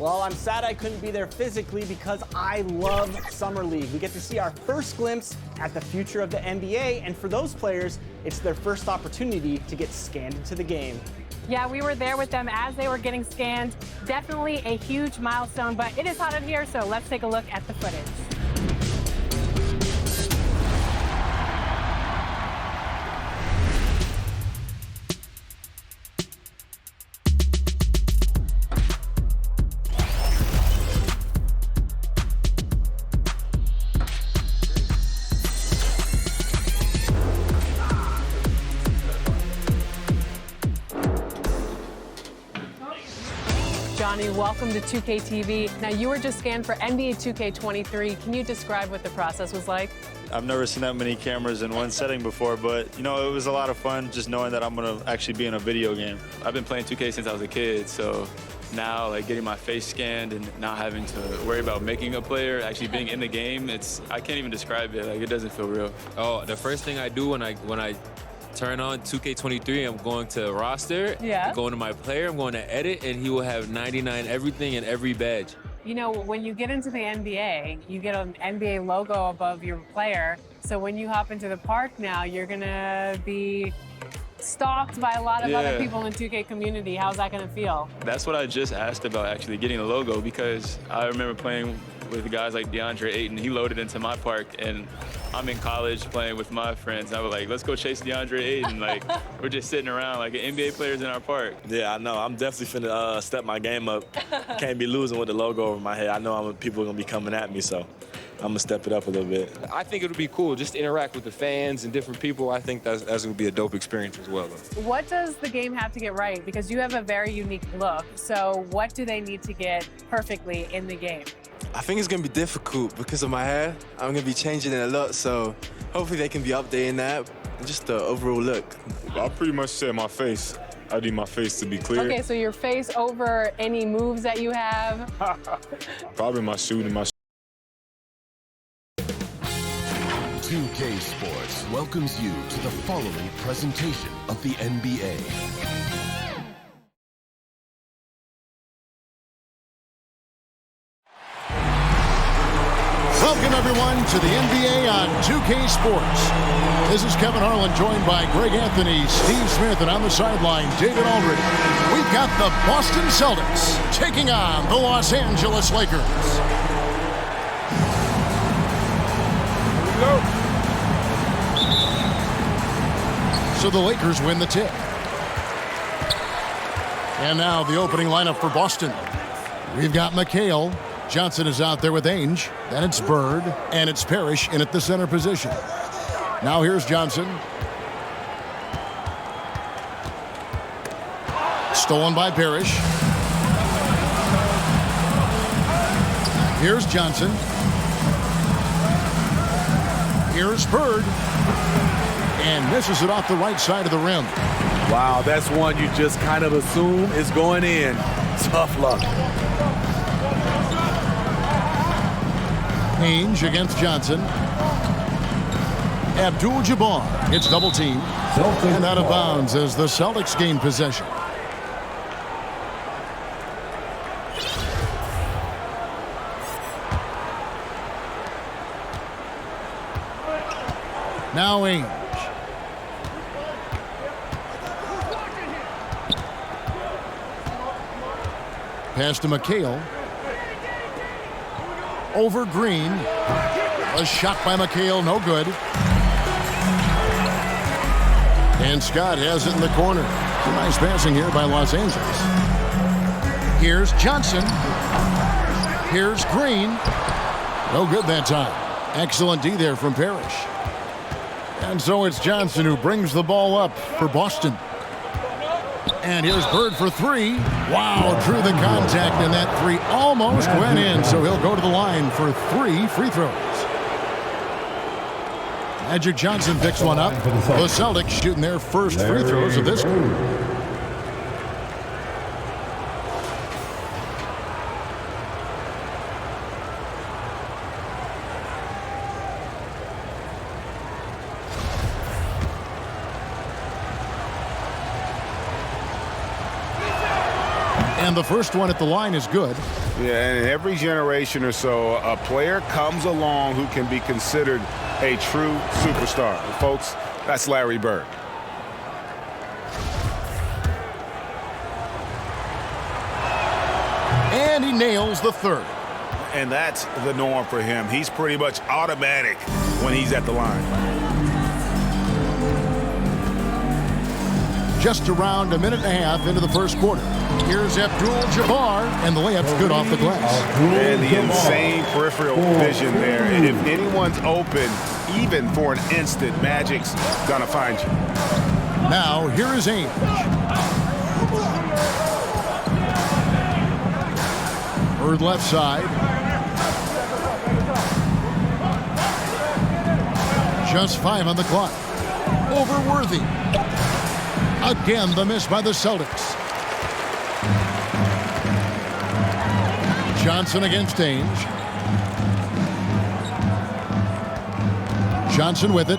Well, I'm sad I couldn't be there physically because I love Summer League. We get to see our first glimpse at the future of the NBA, and for those players, it's their first opportunity to get scanned into the game. Yeah, we were there with them as they were getting scanned. Definitely a huge milestone, but it is hot in here, so let's take a look at the footage. Johnny, welcome to 2K TV. Now, you were just scanned for NBA 2K23. Can you describe what the process was like? I've never seen that many cameras in one setting before, but, you know, it was a lot of fun just knowing that I'm going to actually be in a video game. I've been playing 2K since I was a kid, so now, like, getting my face scanned and not having to worry about making a player, actually being in the game, I can't even describe it. Like, it doesn't feel real. Oh, the first thing I do when I turn on 2K23, I'm going to roster, going to my player, I'm going to edit, and he will have 99 everything and every badge. You know, when you get into the NBA, you get an NBA logo above your player. So when you hop into the park now, you're going to be stalked by a lot of other people in the 2K community. How's that going to feel? That's what I just asked about, actually, getting a logo, because I remember playing with guys like DeAndre Ayton. He loaded into my park, and I'm in college playing with my friends. I was like, let's go chase DeAndre Ayton. Like, we're just sitting around like NBA players in our park. Yeah, I know. I'm definitely finna step my game up. Can't be losing with the logo over my head. I know people are going to be coming at me, so I'm going to step it up a little bit. I think it would be cool just to interact with the fans and different people. I think that's going to be a dope experience as well. What does the game have to get right? Because you have a very unique look. So what do they need to get perfectly in the game? I think it's going to be difficult because of my hair. I'm going to be changing it a lot, so hopefully they can be updating that and just the overall look. I pretty much said my face. I need my face to be clear. Okay, so your face over any moves that you have? Probably my shooting, 2K Sports welcomes you to the following presentation of the NBA. Welcome, everyone, to the NBA on 2K Sports. This is Kevin Harlan, joined by Greg Anthony, Steve Smith, and on the sideline, David Aldridge. We've got the Boston Celtics taking on the Los Angeles Lakers. Here we go. So the Lakers win the tip. And now the opening lineup for Boston. We've got McHale. Johnson is out there with Ainge. Then it's Bird, and it's Parrish in at the center position. Now here's Johnson. Stolen by Parrish. Here's Johnson. Here's Bird. And misses it off the right side of the rim. Wow, that's one you just kind of assume is going in. Tough luck. Ainge against Johnson. Abdul-Jabbar gets double teamed. And out of bounds as the Celtics gain possession. Now Ainge. Pass to McHale. Over Green. A shot by McHale, no good. And Scott has it in the corner. Nice passing here by Los Angeles. Here's Johnson. Here's Green. No good that time. Excellent D there from Parrish. And so it's Johnson who brings the ball up for Boston. And here's Bird for three. Wow, drew the contact, and that three almost went in. So he'll go to the line for 3 free throws. Magic Johnson picks one up. The Celtics shooting their first free throws of this quarter. And the first one at the line is good. Yeah, and in every generation or so, a player comes along who can be considered a true superstar. Folks, that's Larry Bird. And he nails the third. And that's the norm for him. He's pretty much automatic when he's at the line. Just around a minute and a half into the first quarter. Here's Abdul-Jabbar, and the layup's good off the glass. And the insane peripheral vision there. And if anyone's open, even for an instant, Magic's gonna find you. Now, here is Ainge. Bird left side. Just 5 on the clock. Over Worthy. Again, the miss by the Celtics. Johnson against Ainge. Johnson with it.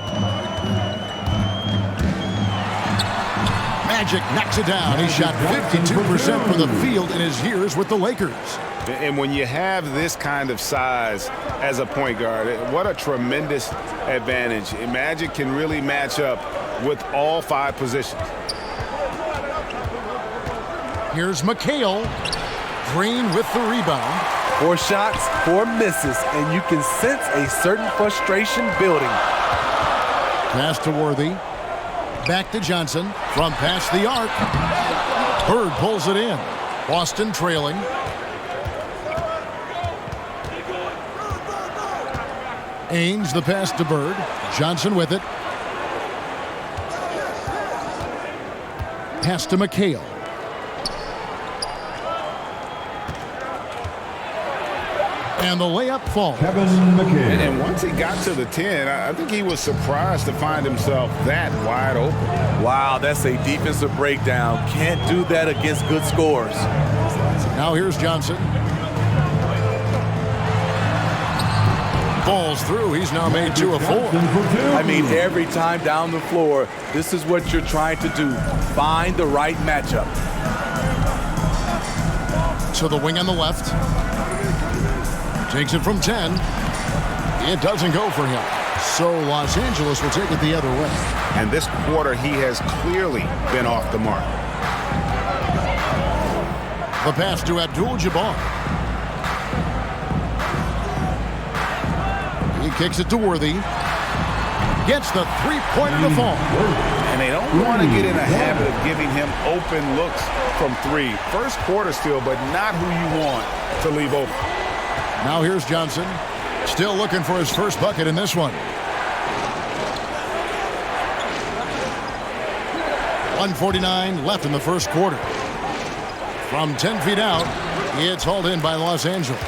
Magic knocks it down. He shot 52% from the field in his years with the Lakers. And when you have this kind of size as a point guard, what a tremendous advantage. Magic can really match up with all 5 positions. Here's McHale. Green with the rebound. 4 shots, 4 misses, and you can sense a certain frustration building. Pass to Worthy. Back to Johnson. From past the arc. Bird pulls it in. Boston trailing. Ainge the pass to Bird. Johnson with it. Pass to McHale. And the layup falls. And once he got to the 10, I think he was surprised to find himself that wide open. Wow, that's a defensive breakdown. Can't do that against good scores. Now here's Johnson. Falls through. He's now made 2 of 4. I mean, every time down the floor, this is what you're trying to do. Find the right matchup. To the wing on the left. Takes it from 10. It doesn't go for him. So Los Angeles will take it the other way. And this quarter, he has clearly been off the mark. The pass to Abdul-Jabbar. He kicks it to Worthy. Gets the three-pointer to fall. And they don't want to get in a habit of giving him open looks from 3. First quarter still, but not who you want to leave open. Now here's Johnson. Still looking for his first bucket in this one. 1:49 left in the first quarter. From 10 feet out, it's hauled in by Los Angeles.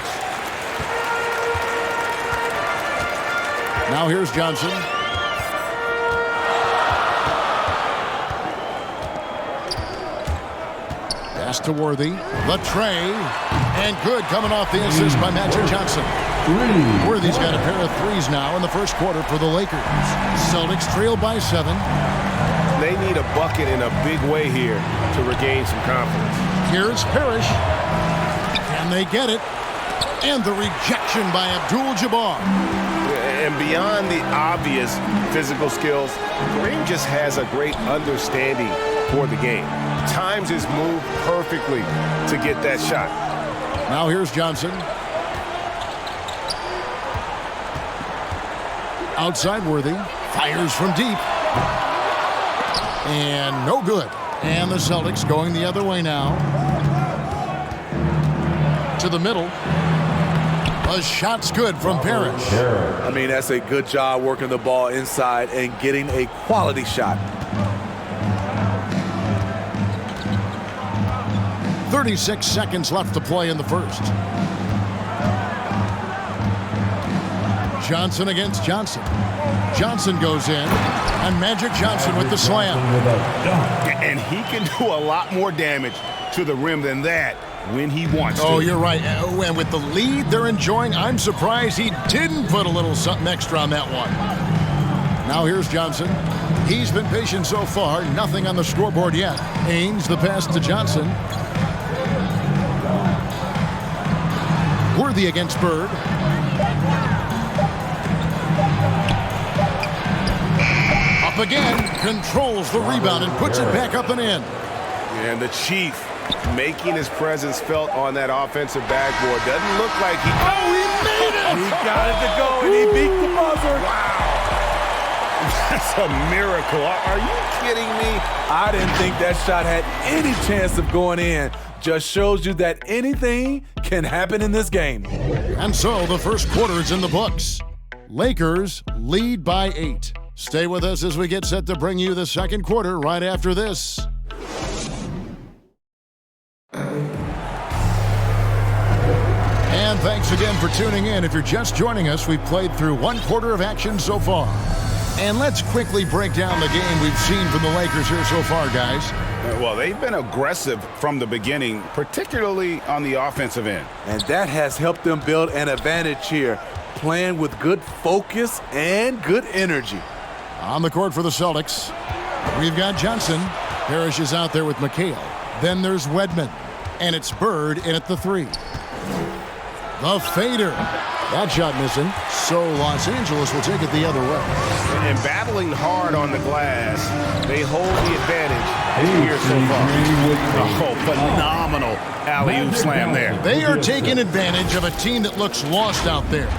Now here's Johnson. Pass to Worthy. The tray. And good coming off the assist by Magic Johnson. Worthy's got a pair of 3s now in the first quarter for the Lakers. Celtics trail by 7. They need a bucket in a big way here to regain some confidence. Here's Parrish. And they get it. And the rejection by Abdul-Jabbar. And beyond the obvious physical skills, Green just has a great understanding for the game. Times his move perfectly to get that shot. Now here's Johnson. Outside Worthy. Fires from deep. And no good. And the Celtics going the other way now. To the middle. A shot's good from Parrish. I mean, that's a good job working the ball inside and getting a quality shot. 36 seconds left to play in the first. Johnson against Johnson. Johnson goes in, and Magic Johnson with the slam. And he can do a lot more damage to the rim than that when he wants to. Oh, you're right. And with the lead they're enjoying, I'm surprised he didn't put a little something extra on that one. Now here's Johnson. He's been patient so far. Nothing on the scoreboard yet. Ainge the pass to Johnson. Worthy against Bird. Up again, controls the rebound and puts it back up and in. And the Chief making his presence felt on that offensive backboard. Doesn't look like he... Oh, he made it! He got it to go, and he beat the buzzer. Wow. That's a miracle. Are you kidding me? I didn't think that shot had any chance of going in. Just shows you that anything can happen in this game. And so the first quarter is in the books. Lakers lead by 8. Stay with us as we get set to bring you the second quarter right after this. And thanks again for tuning in. If you're just joining us, we've played through one quarter of action so far. And let's quickly break down the game we've seen from the Lakers here so far, guys. Well, they've been aggressive from the beginning, particularly on the offensive end. And that has helped them build an advantage here, playing with good focus and good energy. On the court for the Celtics, we've got Johnson. Parrish is out there with McHale. Then there's Wedman. And it's Bird in at the 3. The fader. That shot missing. So Los Angeles will take it the other way. And battling hard on the glass, they hold the advantage here so far. Oh, phenomenal alley-oop slam there. They are taking advantage of a team that looks lost out there.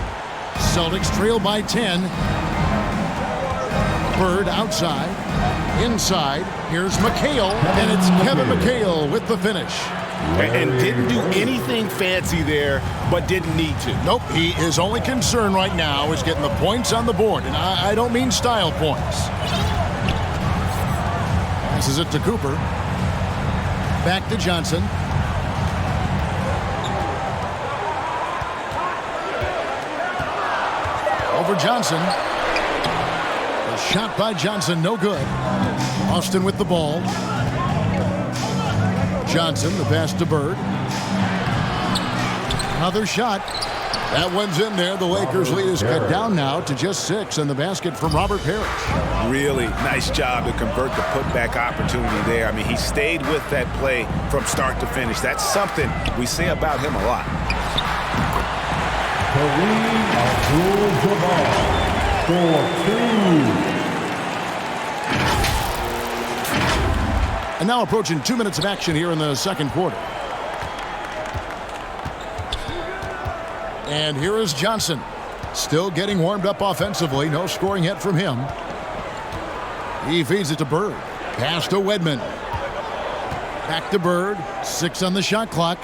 Celtics trail by 10. Bird outside. Inside. Here's McHale. And it's Kevin McHale with the finish. And didn't do anything fancy there, but didn't need to. Nope, his only concern right now is getting the points on the board, and I don't mean style points. Passes it to Cooper. Back to Johnson. Over Johnson. The shot by Johnson, no good. Austin with the ball. Johnson, the pass to Bird. Another shot. That one's in there. The Lakers lead is cut down now to just 6, and the basket from Robert Parrish. Really nice job to convert the putback opportunity there. I mean, he stayed with that play from start to finish. That's something we say about him a lot. And now approaching 2 minutes of action here in the second quarter. And here is Johnson. Still getting warmed up offensively. No scoring yet from him. He feeds it to Bird. Pass to Wedman. Back to Bird. 6 on the shot clock.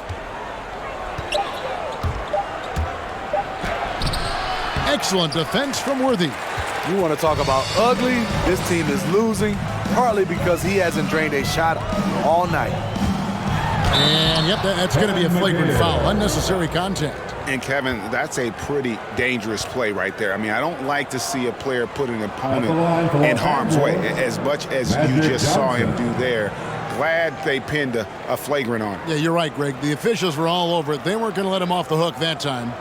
Excellent defense from Worthy. You want to talk about ugly? This team is losing, partly because he hasn't drained a shot all night. And yep, that's going to be a flagrant foul. Unnecessary contact. And Kevin, that's a pretty dangerous play right there. I mean, I don't like to see a player put an opponent in harm's way as much as you just saw him do there. Glad they pinned a flagrant on him. Yeah, you're right, Greg. The officials were all over it. They weren't going to let him off the hook that time.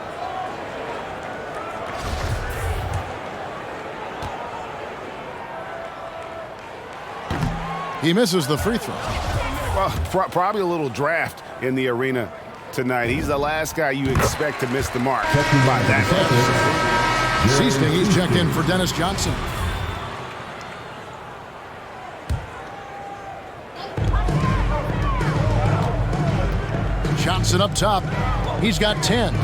He misses the free throw. Well, probably a little draft in the arena tonight. He's the last guy you expect to miss the mark by that much. Seasting, he's checked in for Dennis Johnson. Johnson up top. He's got 10.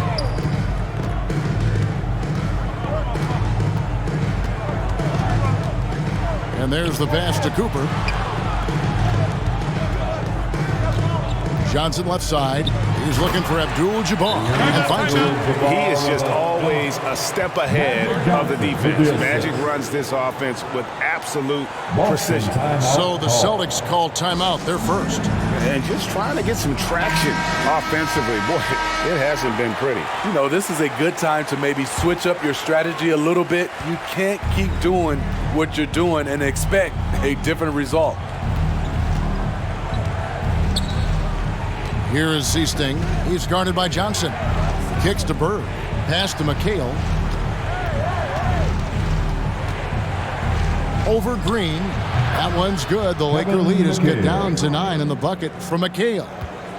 And there's the pass to Cooper. Johnson left side. He's looking for Abdul-Jabbar and finds him. He is just always a step ahead of the defense. Magic runs this offense with absolute precision. So the Celtics call timeout. They're first. And just trying to get some traction offensively. Boy, it hasn't been pretty. You know, this is a good time to maybe switch up your strategy a little bit. You can't keep doing what you're doing and expect a different result. Here is Seasting. He's guarded by Johnson. Kicks to Bird. Pass to McHale. Over Green. That one's good. The Laker lead is cut down to 9 in the bucket from McHale.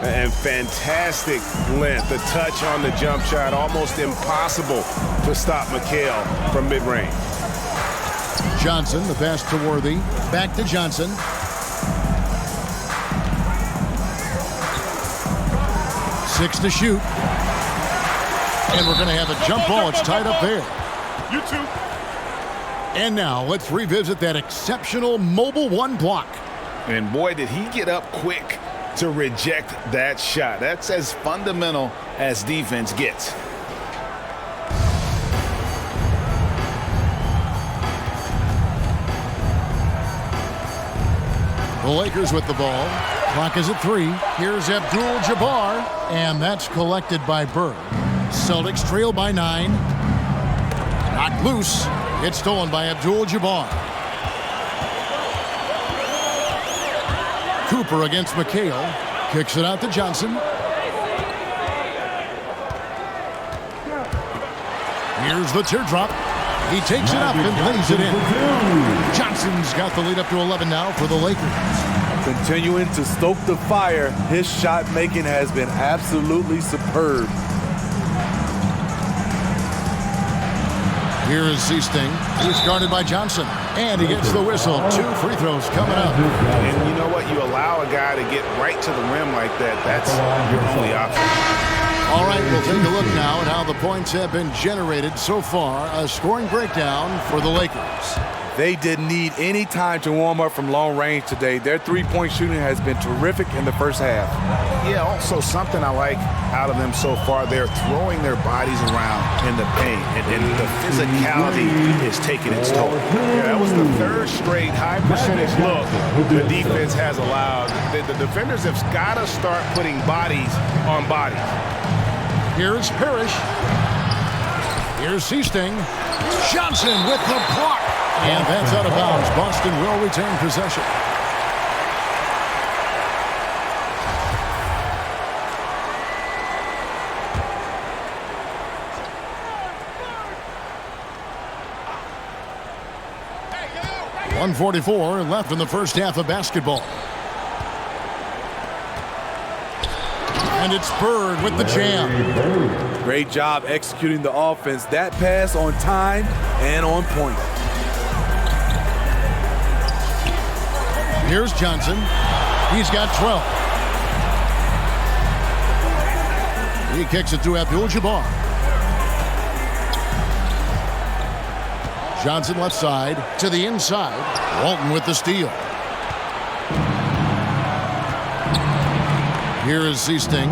And fantastic length. The touch on the jump shot, almost impossible to stop McHale from mid-range. Johnson, the pass to Worthy. Back to Johnson. Six to shoot. And we're going to have a jump ball. It's tied up there. You too. And now let's revisit that exceptional mobile one block. And boy, did he get up quick to reject that shot. That's as fundamental as defense gets. The Lakers with the ball. Clock is at 3. Here's Abdul-Jabbar, and that's collected by Bird. Celtics trail by 9. Knocked loose. It's stolen by Abdul-Jabbar. Cooper against McHale. Kicks it out to Johnson. Here's the teardrop. He takes it up and lays it in. Johnson's got the lead up to 11 now for the Lakers. Continuing to stoke the fire, his shot making has been absolutely superb. Here is Seasting. He's guarded by Johnson. And he gets the whistle. 2 free throws coming up. And you know what? You allow a guy to get right to the rim like that. That's your only option. All right, we'll take a look now at how the points have been generated so far. A scoring breakdown for the Lakers. They didn't need any time to warm up from long range today. Their three-point shooting has been terrific in the first half. Yeah, also something I like out of them so far, they're throwing their bodies around in the paint, and the physicality is taking its toll. Yeah, that was the 3rd straight high percentage look the defense has allowed. The defenders have got to start putting bodies on bodies. Here's Parrish. Here's Seasting. Johnson with the block. And that's out of bounds. Boston will retain possession. .144 left in the first half of basketball. And it's Bird with the jam. Great job executing the offense. That pass on time and on point. Here's Johnson. He's got 12. He kicks it to Abdul-Jabbar. Johnson left side to the inside. Walton with the steal. Here is Seasting.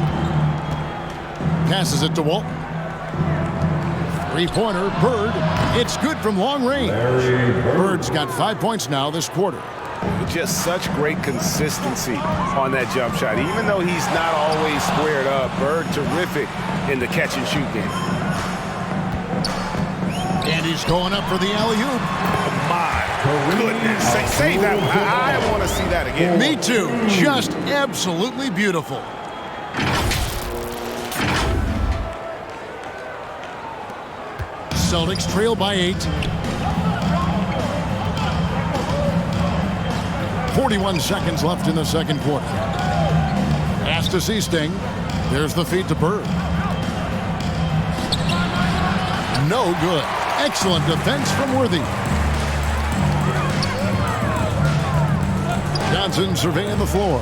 Passes it to Walton. Three-pointer, Bird. It's good from long range. Bird's got 5 points now this quarter. Just such great consistency on that jump shot. Even though he's not always squared up, Bird terrific in the catch-and-shoot game. And he's going up for the alley-oop. My goodness. Say that one. I want to see that again. Me too. Just absolutely beautiful. Celtics trail by 8. 41 seconds left in the second quarter. Pass to Seasting. There's the feed to Bird. No good. Excellent defense from Worthy. Johnson surveying the floor.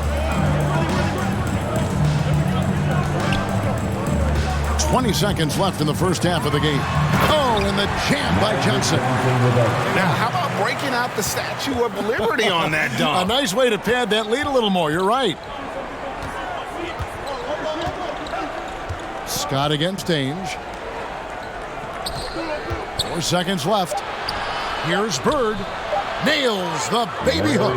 20 seconds left in the first half of the game. Oh, and the jam by Johnson. Now, how about breaking out the Statue of Liberty on that dunk? A nice way to pad that lead a little more. You're right. Scott against Ainge. 4 seconds left. Here's Bird. Nails the baby hook.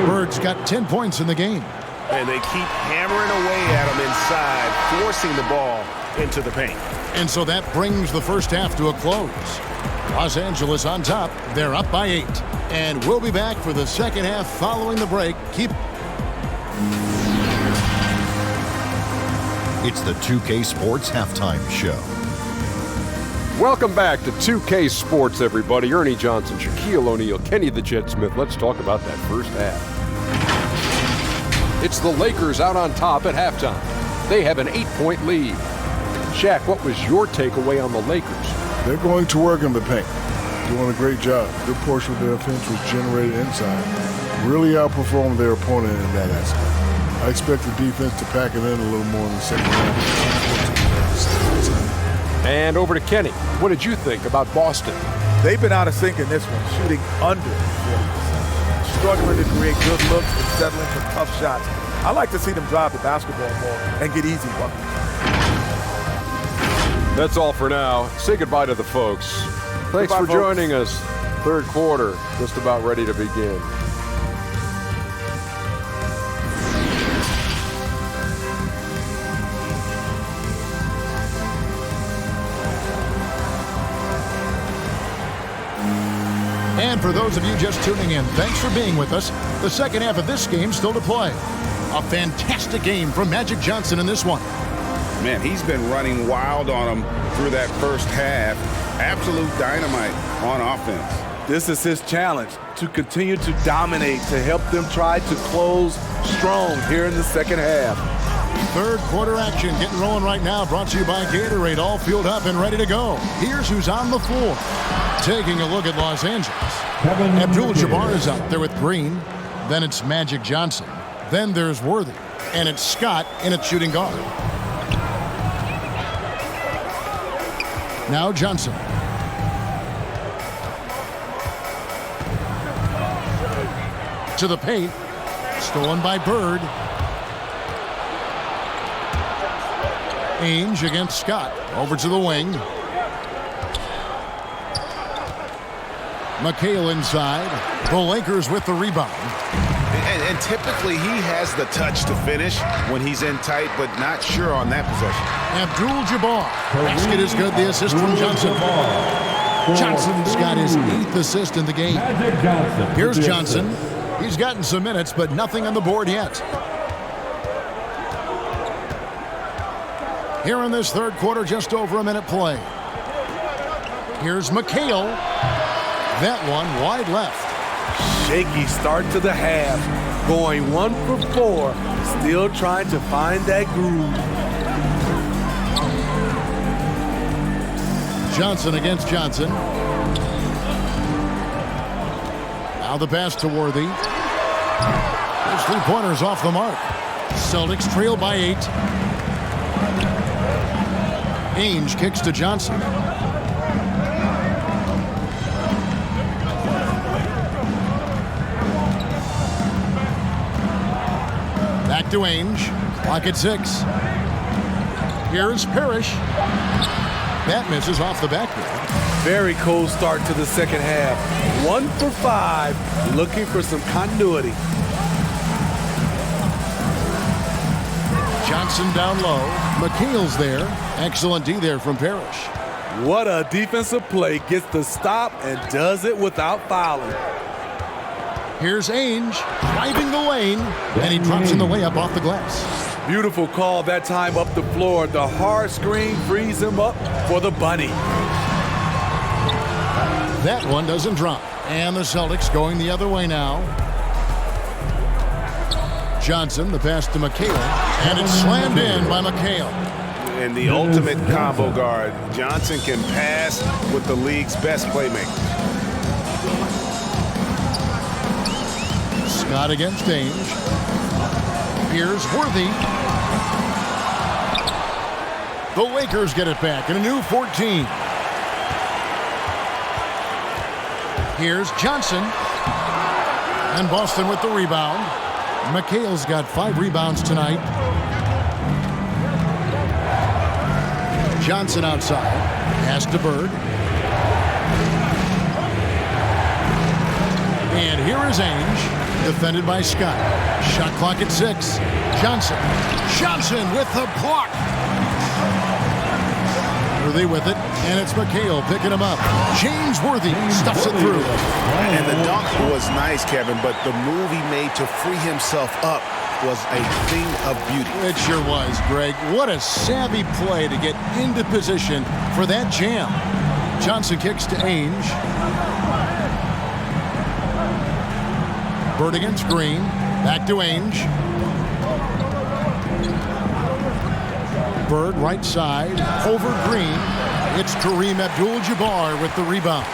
Bird's got 10 points in the game. And they keep hammering away at him inside, forcing the ball into the paint. And so that brings the first half to a close. Los Angeles on top. They're up by 8. And we'll be back for the second half following the break. It's the 2K Sports Halftime Show. Welcome back to 2K Sports, everybody. Ernie Johnson, Shaquille O'Neal, Kenny the Jet Smith. Let's talk about that first half. It's the Lakers out on top at halftime. They have an 8-point lead. Shaq, what was your takeaway on the Lakers? They're going to work in the paint. Doing a great job. Good portion of their offense was generated inside. Really outperformed their opponent in that aspect. I expect the defense to pack it in a little more in the second half. And over to Kenny. What did you think about Boston? They've been out of sync in this one, shooting under 40%. Struggling to create good looks and settling for tough shots. I like to see them drive the basketball more and get easy buckets. That's all for now. Say goodbye to the folks. Thanks for joining us. Third quarter, just about ready to begin. And for those of you just tuning in, thanks for being with us. The second half of this game still to play. A fantastic game from Magic Johnson in this one. Man, he's been running wild on them through that first half. Absolute dynamite on offense. This is his challenge, to continue to dominate, to help them try to close strong here in the second half. Third quarter action getting rolling right now, brought to you by Gatorade, all fueled up and ready to go. Here's who's on the floor. Taking a look at Los Angeles. Abdul-Jabbar is out there with Green. Then it's Magic Johnson. Then there's Worthy. And it's Scott in at shooting guard. Now Johnson. To the paint. Stolen by Bird. Ainge against Scott. Over to the wing. McHale inside. The Lakers with the rebound. And typically he has the touch to finish when he's in tight, but not sure on that possession. Abdul-Jabbar. Basket is good. The assist from Johnson. Johnson's got his 8th assist in the game. Here's Johnson. He's gotten some minutes, but nothing on the board yet. Here in this third quarter, just over a minute play. Here's McHale. That one wide left. Shaky start to the half. Going 1 for 4. Still trying to find that groove. Johnson against Johnson. Now the pass to Worthy. Those 3-pointers off the mark. Celtics trail by 8. Ainge kicks to Johnson. Back to Ainge. Clock at 6. Here's Parrish. That misses off the backboard. Very cold start to the second half. 1 for 5. Looking for some continuity. Johnson down low. McHale's there. Excellent D there from Parrish. What a defensive play. Gets the stop and does it without fouling. Here's Ainge driving the lane, and he drops in the layup off the glass. Beautiful call that time up the floor. The hard screen frees him up for the bunny. That one doesn't drop. And the Celtics going the other way now. Johnson, the pass to McHale, and it's slammed in by McHale. And the ultimate combo guard. Johnson can pass with the league's best playmaker. Scott against Ainge. Here's Worthy. The Lakers get it back in a new 14. Here's Johnson. And Boston with the rebound. McHale's got 5 rebounds tonight. Johnson outside. Pass to Bird. And here is Ainge. Defended by Scott. Shot clock at 6. Johnson. Johnson with the block. Worthy with it, and it's McHale picking him up. James Worthy stuffs it through. And the dunk was nice, Kevin, but the move he made to free himself up was a thing of beauty. It sure was, Greg. What a savvy play to get into position for that jam. Johnson kicks to Ainge. Bird against Green. Back to Ainge. Bird right side, over Green. It's Kareem Abdul-Jabbar with the rebound.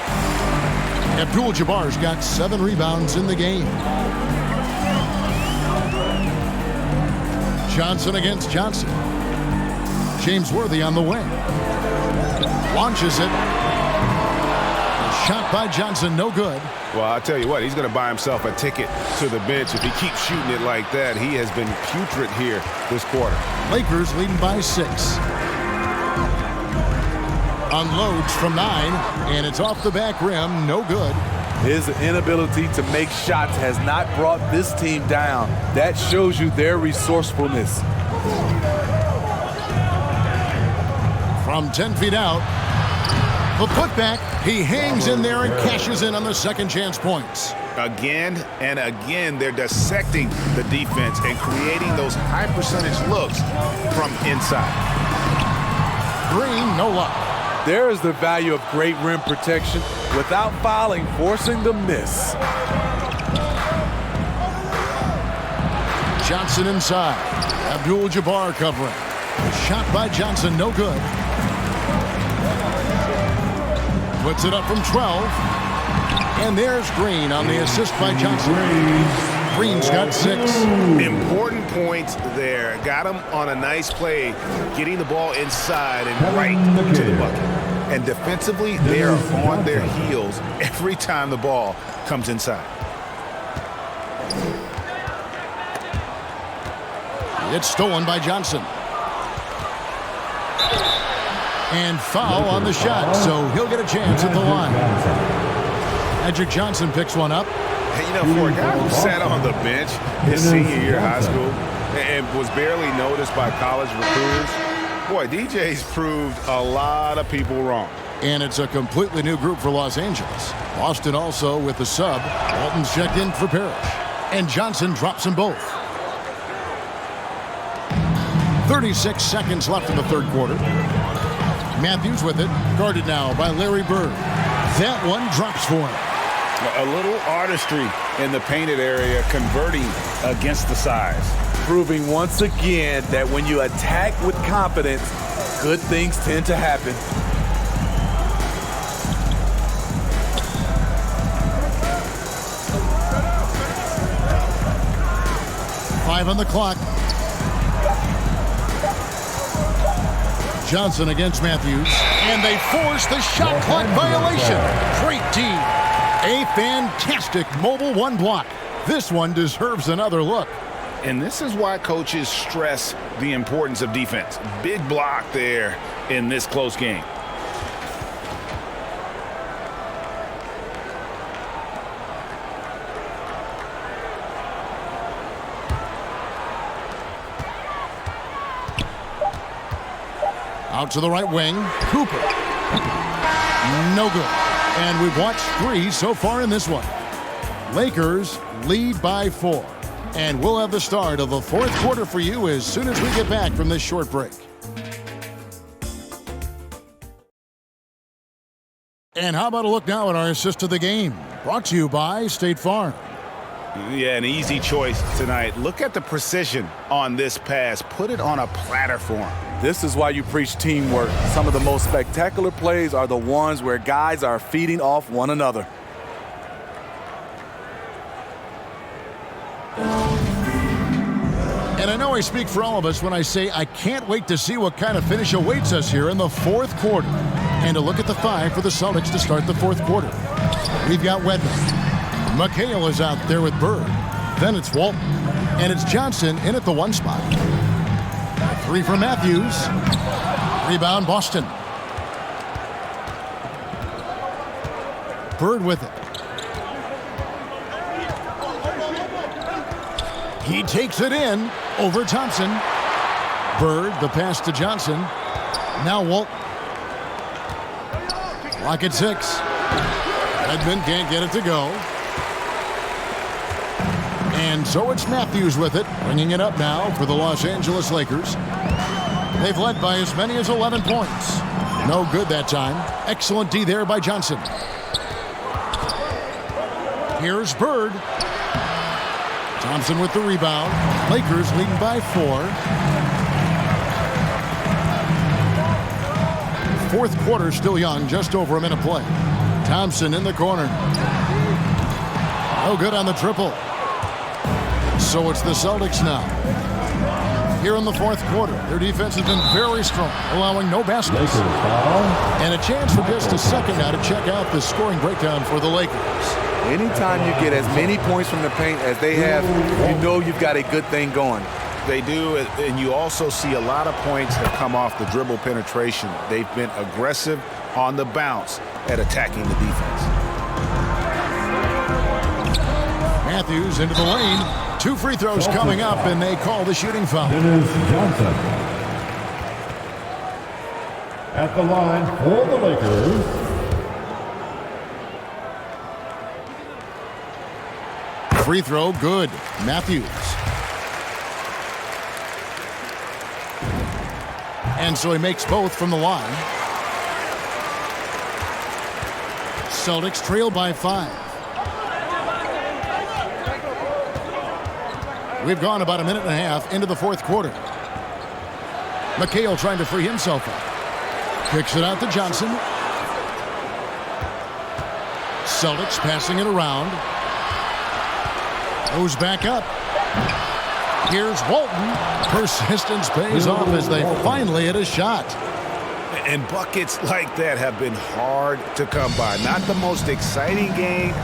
Abdul-Jabbar's got 7 rebounds in the game. Johnson against Johnson. James Worthy on the wing. Launches it. Shot by Johnson, no good. Well, I'll tell you what, he's going to buy himself a ticket to the bench if he keeps shooting it like that. He has been putrid here this quarter. Lakers leading by 6. Unloads from 9, and it's off the back rim, no good. His inability to make shots has not brought this team down. That shows you their resourcefulness. From 10 feet out, the putback, he hangs in there and cashes in on the second chance points. Again and again, they're dissecting the defense and creating those high percentage looks from inside. Green, no luck. There is the value of great rim protection without fouling, forcing the miss. Johnson inside. Abdul-Jabbar covering. Shot by Johnson, no good. Puts it up from 12. And there's Green on the assist by Johnson. Green's got 6. Important points there. Got him on a nice play, getting the ball inside and right to the bucket. And defensively, they are on their heels every time the ball comes inside. It's stolen by Johnson. And foul on the shot, so he'll get a chance at the line. Edric Johnson picks one up. Hey, you know, for a guy who sat on the bench his senior year of high school and was barely noticed by college recruiters, boy, DJ's proved a lot of people wrong. And it's a completely new group for Los Angeles. Boston also with the sub. Walton's checked in for Parrish. And Johnson drops them both. 36 seconds left in the third quarter. Matthews with it, guarded now by Larry Bird. That one drops for him. A little artistry in the painted area, converting against the size. Proving once again that when you attack with confidence, good things tend to happen. Five on the clock. Johnson against Matthews, and they force the shot clock violation. Great team. A fantastic mobile one block. This one deserves another look. And this is why coaches stress the importance of defense. Big block there in this close game. Out to the right wing, Cooper. No good. And we've watched 3 so far in this one. Lakers lead by 4. And we'll have the start of the fourth quarter for you as soon as we get back from this short break. And how about a look now at our assist of the game? Brought to you by State Farm. Yeah, an easy choice tonight. Look at the precision on this pass. Put it on a platter for him. This is why you preach teamwork. Some of the most spectacular plays are the ones where guys are feeding off one another. And I know I speak for all of us when I say I can't wait to see what kind of finish awaits us here in the fourth quarter. And a look at the 5 for the Celtics to start the fourth quarter. We've got Wedman. McHale is out there with Bird. Then it's Walton. And it's Johnson in at the 1 spot. 3 for Matthews. Rebound Boston. Bird with it. He takes it in over Thompson. Bird, the pass to Johnson. Now Walton. Clock at 6. Edmond can't get it to go. And so it's Matthews with it, bringing it up now for the Los Angeles Lakers. They've led by as many as 11 points. No good that time. Excellent D there by Johnson. Here's Bird. Thompson with the rebound. Lakers leading by 4. fourth quarter still young, just over a minute play. Thompson in the corner. No good on the triple. So it's the Celtics now. Here in the fourth quarter, their defense has been very strong, allowing no baskets. And a chance for just a second now to check out the scoring breakdown for the Lakers. Anytime you get as many points from the paint as they have, you know you've got a good thing going. They do, and you also see a lot of points that come off the dribble penetration. They've been aggressive on the bounce at attacking the defense. Matthews into the lane. 2 free throws coming up, and they call the shooting foul. It is Johnson at the line for the Lakers. Free throw, good. Matthews. And so he makes both from the line. Celtics trail by 5. We've gone about a minute and a half into the fourth quarter. McHale trying to free himself up. Kicks it out to Johnson. Celtics passing it around. Goes back up. Here's Walton. Persistence pays off as they finally hit a shot. And buckets like that have been hard to come by. Not the most exciting game.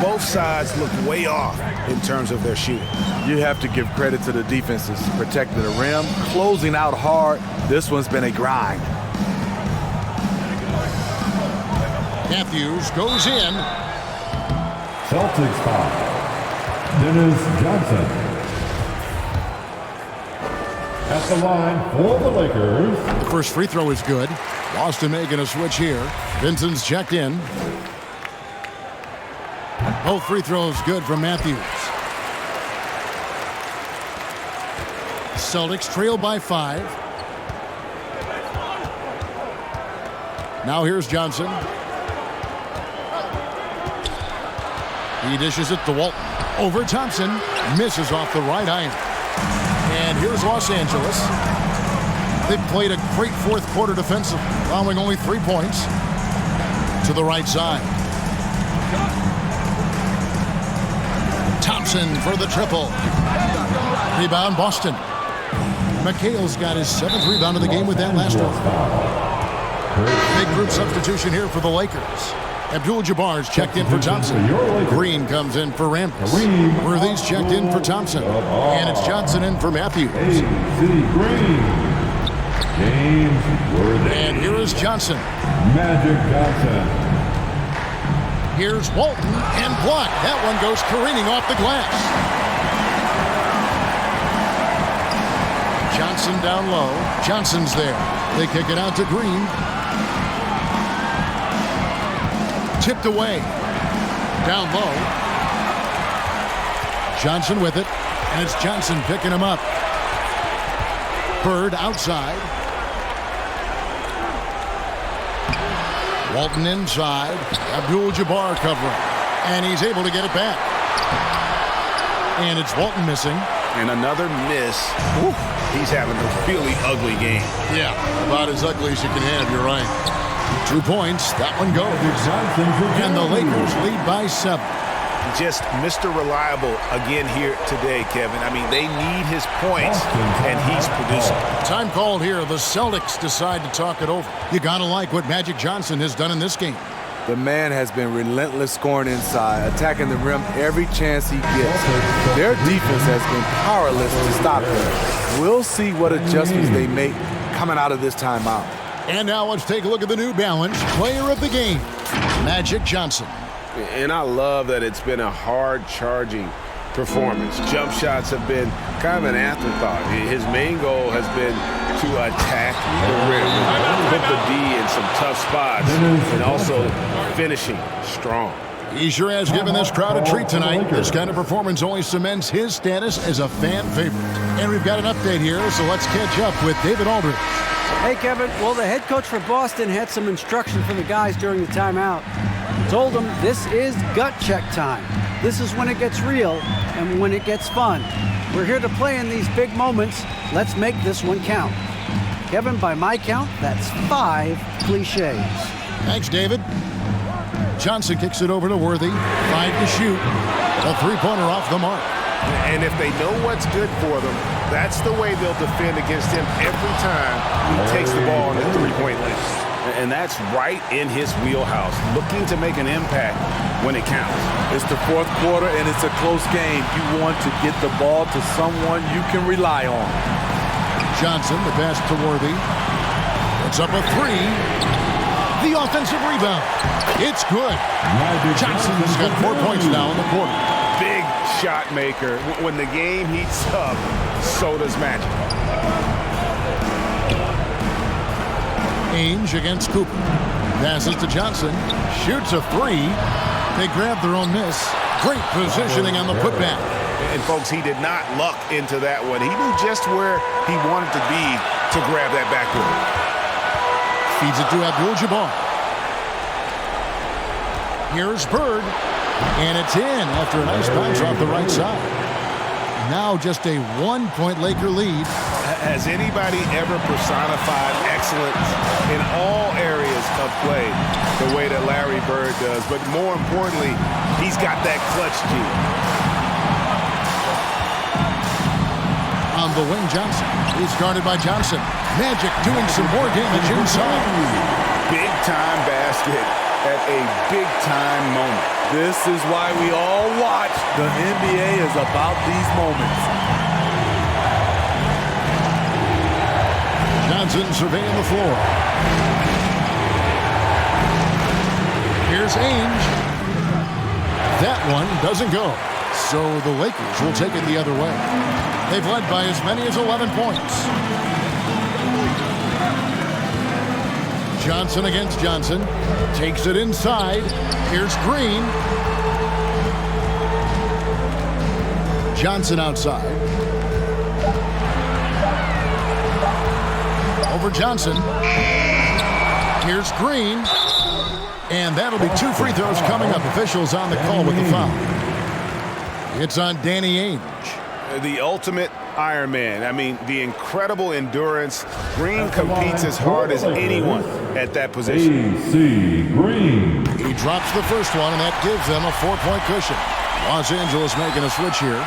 Both sides look way off in terms of their shooting. You have to give credit to the defenses protecting the rim, closing out hard. This one's been a grind. Matthews goes in. Celtics foul. Dennis Johnson at the line for the Lakers. The first free throw is good. Boston making a switch here. Vincent's checked in. Both free throws good from Matthews. Celtics trail by 5. Now here's Johnson. He dishes it to Walton. Over Thompson. Misses off the right iron. And here's Los Angeles. They've played a great fourth quarter defensive, allowing only 3 points. To the right side. Thompson for the triple. Rebound Boston. McHale's got his 7th rebound of the game with that last one. Big group substitution here for the Lakers. Abdul-Jabbar's checked in for Thompson. Green comes in for Rambis. Worthy's checked in for Thompson. And it's Johnson in for Matthews. And here is Johnson. Magic Johnson. Here's Walton and blocked. That one goes careening off the glass. Johnson down low. Johnson's there. They kick it out to Green. Tipped away. Down low. Johnson with it. And it's Johnson picking him up. Bird outside. Walton inside. Abdul-Jabbar covering. And he's able to get it back. And it's Walton missing. And another miss. Ooh, he's having a really ugly game. Yeah, about as ugly as you can have, you're right. 2 points, that one goes. And the Lakers lead by 7. Just Mr. Reliable again here today, Kevin. I mean, they need his points, and he's producing. Time called here. The Celtics decide to talk it over. You gotta like what Magic Johnson has done in this game. The man has been relentless scoring inside, attacking the rim every chance he gets. Their defense has been powerless to stop him. We'll see what adjustments they make coming out of this timeout. And now let's take a look at the New Balance player of the game, Magic Johnson. And I love that it's been a hard-charging performance. Jump shots have been kind of an afterthought. His main goal has been to attack the rim, put the D in some tough spots, and also finishing strong. He sure has given this crowd a treat tonight. This kind of performance only cements his status as a fan favorite. And we've got an update here, so let's catch up with David Aldridge. Hey, Kevin. Well, the head coach for Boston had some instruction for the guys during the timeout. Told them this is gut check time. This is when it gets real and when it gets fun. We're here to play in these big moments. Let's make this one count. Kevin, by my count, that's 5 cliches. Thanks, David. Johnson kicks it over to Worthy. 5 to shoot. A three-pointer off the mark. And if they know what's good for them, that's the way they'll defend against him every time he takes the ball on the three-point line. And that's right in his wheelhouse, looking to make an impact when it counts. It's the fourth quarter, and it's a close game. You want to get the ball to someone you can rely on. Johnson, the pass to Worthy. Puts up a 3. The offensive rebound. It's good. Johnson's got 4 points now in the quarter. Big shot maker. When the game heats up, so does Magic. Ainge against Cooper. Passes to Johnson. Shoots a 3. They grab their own miss. Great positioning on the putback. And folks, he did not luck into that one. He knew just where he wanted to be to grab that backboard. Feeds it to Abdul-Jabbar. Here's Bird. And it's in after a nice bounce off the right side. Now just a 1-point Laker lead. Has anybody ever personified excellence in all areas of play the way that Larry Bird does? But more importantly, he's got that clutch gene. On the wing, Johnson. He's guarded by Johnson. Magic doing some more damage inside. Big-time basket at a big-time moment. This is why we all watch. The NBA is about these moments. Johnson surveying the floor. Here's Ainge. That one doesn't go. So the Lakers will take it the other way. They've led by as many as 11 points. Johnson against Johnson. Takes it inside. Here's Green. Johnson outside. Over Johnson. Here's Green. And that'll be 2 free throws coming up. Officials on the call with the foul. It's on Danny Ainge. The ultimate Iron Man. I mean, the incredible endurance. Green competes as hard as anyone at that position. AC Green. He drops the first one, and that gives them a 4-point cushion. Los Angeles making a switch here.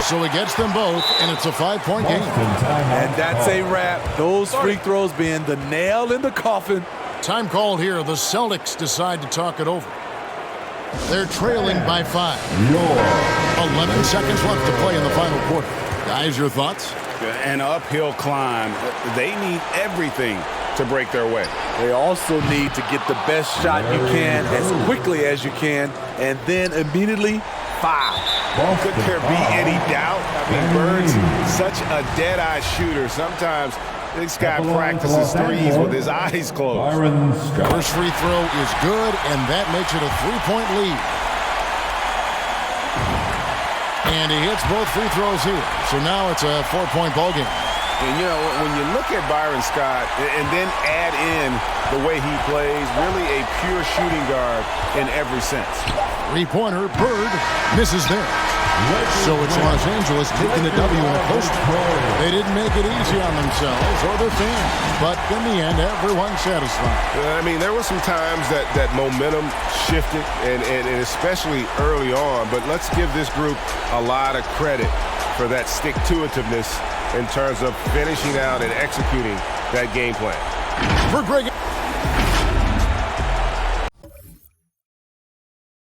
So he gets them both, and it's a 5-point game. And that's a wrap. Those free throws being the nail in the coffin. Time called here. The Celtics decide to talk it over. They're trailing by 5. 11 seconds left to play in the final quarter. Guys, your thoughts? An uphill climb. They need everything to break their way. They also need to get the best shot you can as quickly as you can, and then immediately foul. Could there be any doubt? I mean, Bird's such a dead-eye shooter. Sometimes this guy practices threes with his eyes closed. First free throw is good, and that makes it a 3-point lead. And he hits both free throws here. So now it's a 4-point ball game. And, you know, when you look at Byron Scott and then add in the way he plays, really a pure shooting guard in every sense. Three-pointer, Bird misses there. So it's Los Angeles taking the W in a poster. They didn't make it easy on themselves or their fans, but in the end, everyone's satisfied. I mean, there were some times that momentum shifted, and especially early on, but let's give this group a lot of credit for that stick-to-itiveness in terms of finishing out and executing that game plan. For Greg.